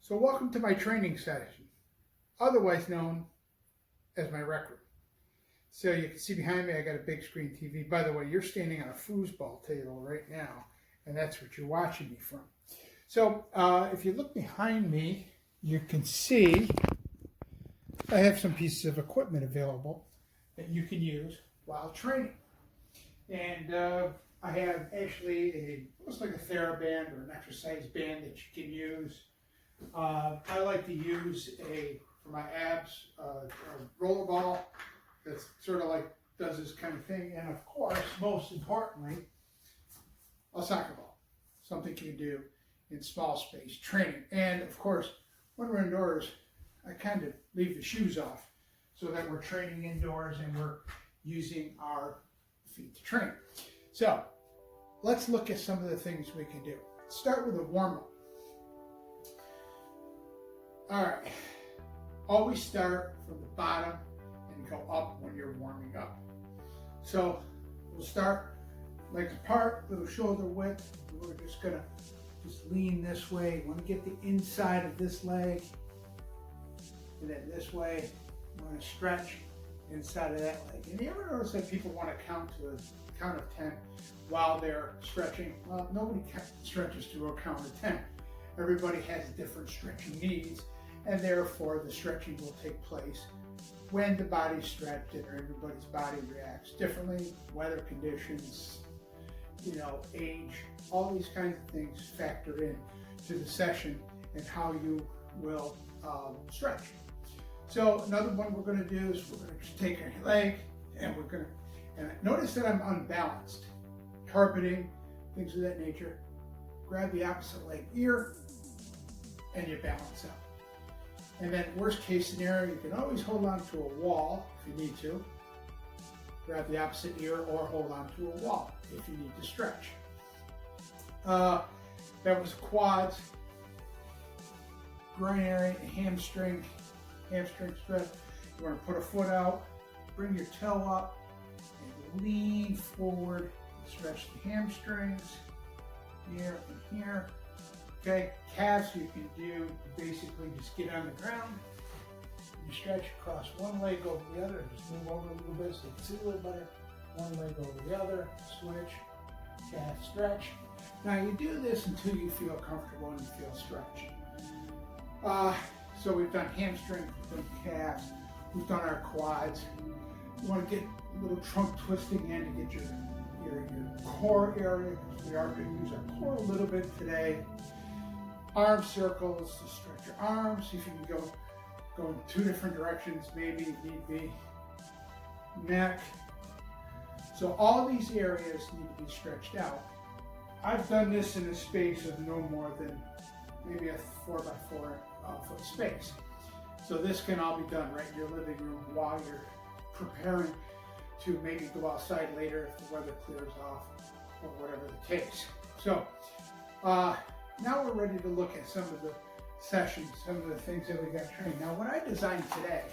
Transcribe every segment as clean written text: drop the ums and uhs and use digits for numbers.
So welcome to my training session, otherwise known as my rec room. So you can see behind me I got a big screen TV. By the way, you're standing on a foosball table right now, and that's what you're watching me from. So if you look behind me, you can see I have some pieces of equipment available that you can use while training. And I have actually looks like a TheraBand or an exercise band that you can use. I like to use for my abs, a roller ball that's sort of like does this kind of thing. And of course, most importantly, a soccer ball, something you can do in small space training. And of course, when we're indoors, I kind of leave the shoes off so that we're training indoors and we're using our feet to train. So let's look at some of the things we can do. Start with a warm-up. All right, always start from the bottom and go up when you're warming up. So we'll start legs apart, little shoulder width. We're just gonna lean this way. You wanna get the inside of this leg, and then this way. You wanna stretch inside of that leg. And you ever notice that people wanna count to a count of 10 while they're stretching? Well, nobody stretches to a count of 10. Everybody has different stretching needs, and therefore the stretching will take place when the body's stretched, and everybody's body reacts differently. Weather conditions, age, all these kinds of things factor in to the session and how you will stretch. So another one we're going to do is we're going to just take our leg and and notice that I'm unbalanced. Carpeting, things of that nature. Grab the opposite leg ear and you balance out. And then worst case scenario, you can always hold on to a wall if you need to. Grab the opposite ear or hold on to a wall if you need to stretch. That was quads, groin area, hamstring stretch. You want to put a foot out, bring your toe up, and lean forward. Stretch the hamstrings here and here. Okay, calves you can do basically just get on the ground. You stretch across one leg over the other. Just move over a little bit so you can see a little better. One leg over the other. Switch. Calf stretch. Now you do this until you feel comfortable and you feel stretched. So we've done hamstrings, we've done calves, we've done our quads. You want to get a little trunk twisting in to get your core area, because we are going to use our core a little bit today. Arm circles to stretch your arms. See if you can go in two different directions, maybe if need be. Neck. So all these areas need to be stretched out. I've done this in a space of no more than maybe a 4x4 foot space. So this can all be done right in your living room while you're preparing to maybe go outside later if the weather clears off or whatever the case. So now we're ready to look at some of the sessions, some of the things that we got trained. Now what I designed today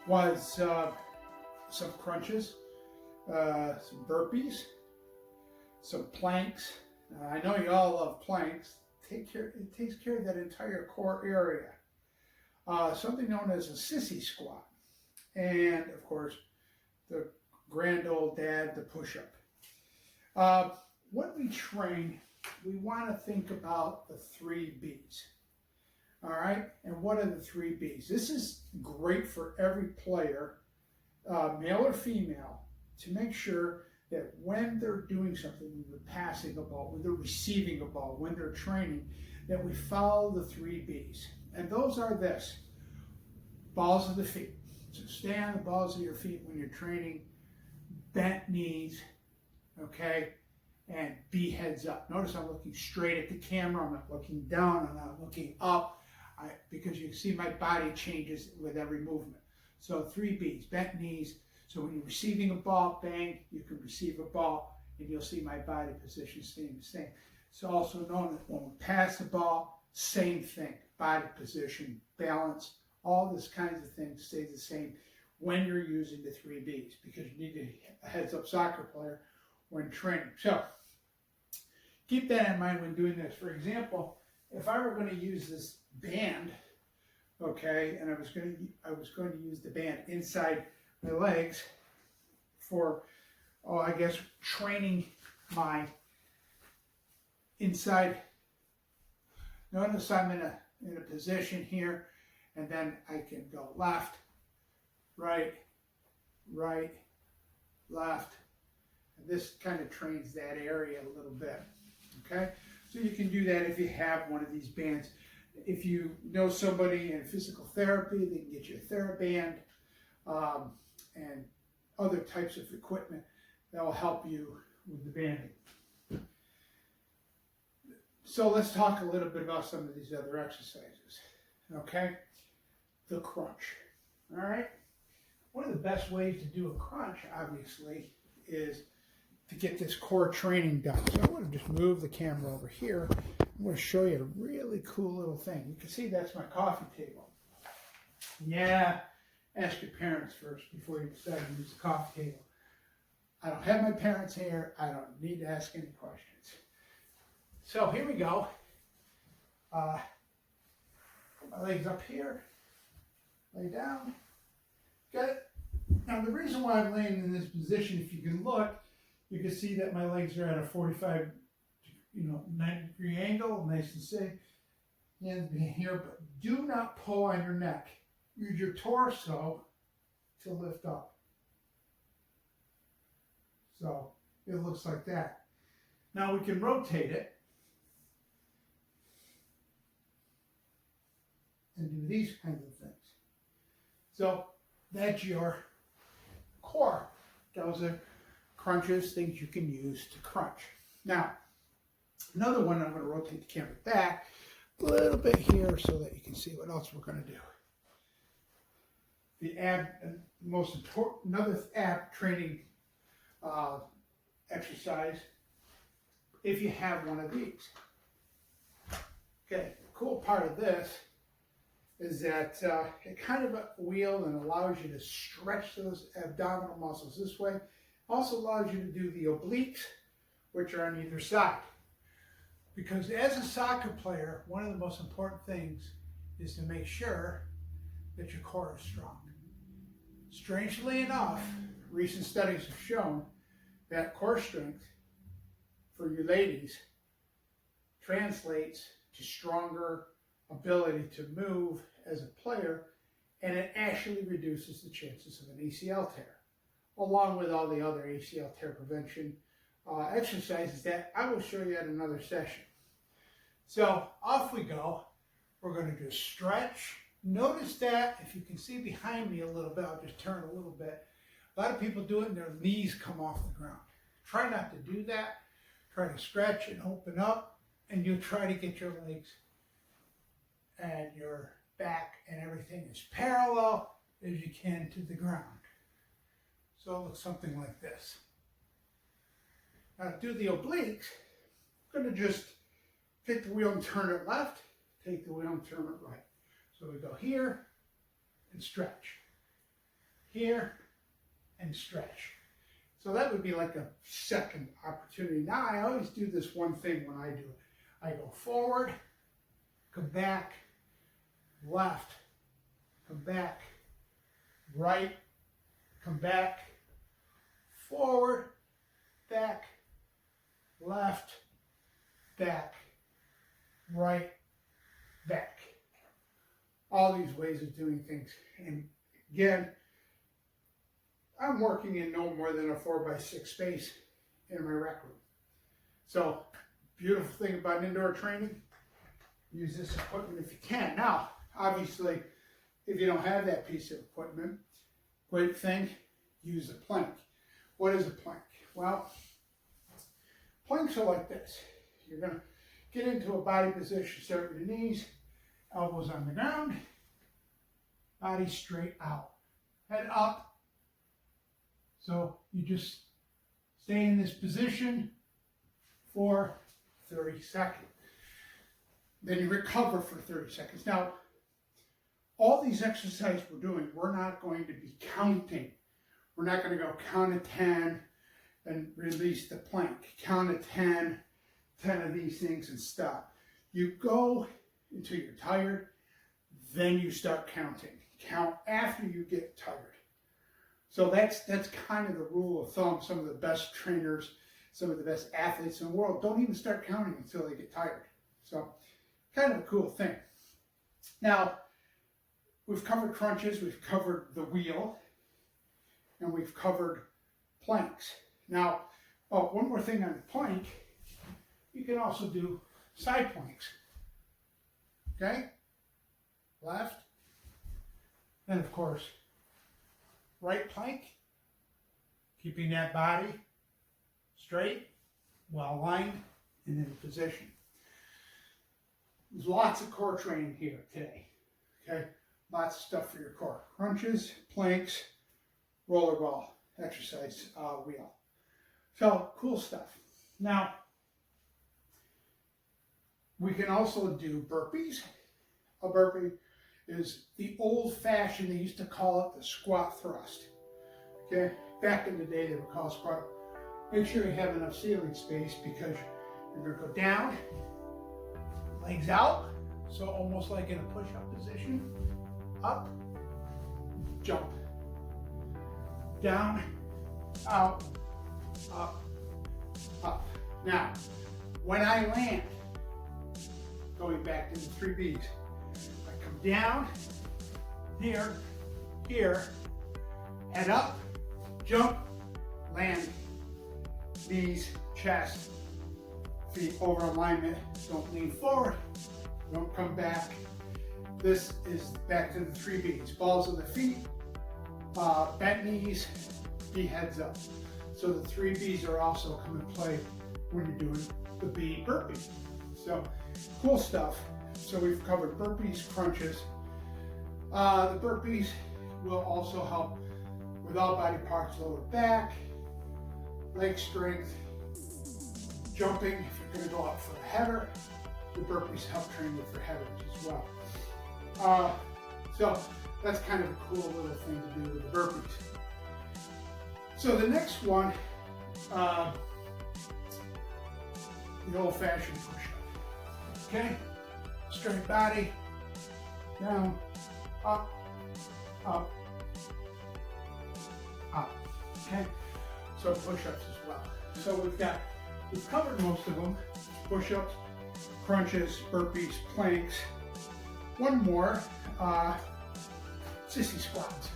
was some crunches, some burpees, some planks. I know you all love planks. It takes care of that entire core area. Something known as a sissy squat. And of course, the grand old dad, the push-up. When we train, we want to think about the 3 B's. All right, and what are the 3 B's? This is great for every player, male or female, to make sure that when they're doing something, when they're passing a ball, when they're receiving a ball, when they're training, that we follow the 3 B's. And those are this: balls of the feet. So stay on the balls of your feet when you're training, bent knees, okay, and be heads up. Notice I'm looking straight at the camera. I'm not looking down. I'm not looking up, because you can see my body changes with every movement. So 3 B's, bent knees. So when you're receiving a ball, bang, you can receive a ball, and you'll see my body position staying the same. It's also known that when we pass the ball, same thing. Body position, balance, all this kinds of things stay the same when you're using the 3 B's, because you need a heads-up soccer player when training. So keep that in mind when doing this. For example, if I were going to use this band, okay, and I was going to use the band inside my legs for, I guess, training my inside. Notice I'm in a position here, and then I can go left, right, right, left. And this kind of trains that area a little bit, okay? So you can do that if you have one of these bands. If you know somebody in physical therapy, they can get you a TheraBand and other types of equipment that will help you with the banding. So let's talk a little bit about some of these other exercises, okay? The crunch, all right? One of the best ways to do a crunch, obviously, is to get this core training done. So I'm going to just move the camera over here. I'm going to show you a really cool little thing. You can see that's my coffee table. Yeah, ask your parents first before you decide to use the coffee table. I don't have my parents here. I don't need to ask any questions. So here we go. My legs up here. Lay down. Got it. Now the reason why I'm laying in this position, if you can look, you can see that my legs are at a 45, 90-degree angle, nice and safe. Hands behind here, but do not pull on your neck. Use your torso to lift up. So it looks like that. Now we can rotate it and do these kinds of things. So that's your core. Those are crunches, things you can use to crunch. Now, another one, I'm going to rotate the camera back a little bit here so that you can see what else we're going to do. The most important, another ab training exercise, if you have one of these. Okay, the cool part of this is that it kind of wheels and allows you to stretch those abdominal muscles this way. Also allows you to do the obliques, which are on either side. Because as a soccer player, one of the most important things is to make sure that your core is strong. Strangely enough, recent studies have shown that core strength for you ladies translates to stronger ability to move as a player, and it actually reduces the chances of an ACL tear, along with all the other ACL tear prevention exercises that I will show you at another session. So off we go. We're going to just stretch. Notice that, if you can see behind me a little bit, I'll just turn a little bit. A lot of people do it and their knees come off the ground. Try not to do that. Try to stretch and open up, and you'll try to get your legs and your back and everything as parallel as you can to the ground. So it looks something like this. Now to do the obliques, I'm going to just take the wheel and turn it left, take the wheel and turn it right. So we go here and stretch, here and stretch. So that would be like a second opportunity. Now I always do this one thing when I do it. I go forward, come back, left, come back, right, come back, forward, back, left, back, right, back. All these ways of doing things. And again, I'm working in no more than a 4x6 space in my rec room. So, beautiful thing about indoor training, use this equipment if you can. Now, obviously, if you don't have that piece of equipment, great thing, use a plank. What is a plank? Well, planks are like this. You're going to get into a body position, start with the knees, elbows on the ground, body straight out, head up. So you just stay in this position for 30 seconds. Then you recover for 30 seconds. Now, all these exercises we're doing, we're not going to be counting. We're not going to go count to 10 and release the plank. Count to 10, 10 of these things and stop. You go until you're tired. Then you start counting. Count after you get tired. So that's kind of the rule of thumb. Some of the best trainers, some of the best athletes in the world don't even start counting until they get tired. So kind of a cool thing. Now, we've covered crunches, we've covered the wheel, and we've covered planks. Now, one more thing on the plank, you can also do side planks. Okay? Left. Then, of course, right plank, keeping that body straight, well aligned, and in position. There's lots of core training here today. Okay? Lots of stuff for your core. Crunches, planks, rollerball, exercise wheel. So, cool stuff. Now, we can also do burpees. A burpee is the old-fashioned, they used to call it the squat thrust. Okay? Back in the day, they would call it squat. Make sure you have enough ceiling space because you're going to go down, legs out, so almost like in a push-up position. Up, jump, down, out, up, up. Now, when I land, going back to the 3 Bs, I come down, here, here, head up, jump, land, knees, chest, feet over alignment, don't lean forward, don't come back. This is back to the 3 Bs. Balls of the feet, bent knees, be heads up. So the 3 Bs are also come into play when you're doing the B burpee. So cool stuff. So we've covered burpees, crunches. The burpees will also help with all body parts, lower back, leg strength, jumping. If you're going to go up for a header, the burpees help train you for headers as well. So that's kind of a cool little thing to do with the burpees. So the next one, the old-fashioned push-up. Okay, straight body, down, up, up, up. Okay, so push-ups as well. So we've covered most of them: push-ups, crunches, burpees, planks. One more, sissy squats.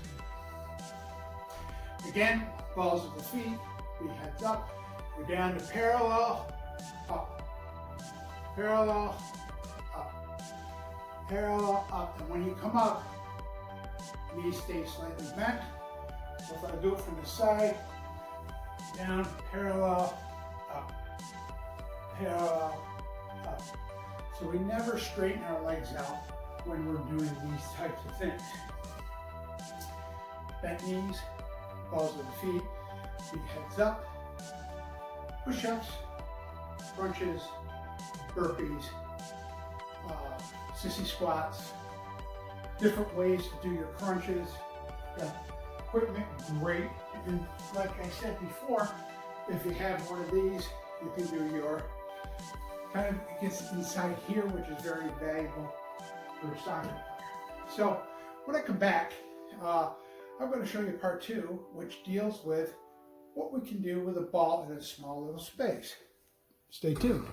Again, balls of the feet, be heads up. Go down to parallel, up, parallel, up, parallel, up. And when you come up, knees stay slightly bent. So if I do it from the side, down, parallel, up, parallel, up. So we never straighten our legs out when we're doing these types of things. Bent knees, balls of the feet, feet heads up, push-ups, crunches, burpees, sissy squats, different ways to do your crunches. Equipment, great. And like I said before, if you have one of these, you can do your, kind of it gets inside here, which is very valuable for a soccer player. So when I come back, I'm going to show you part 2, which deals with what we can do with a ball in a small little space. Stay tuned.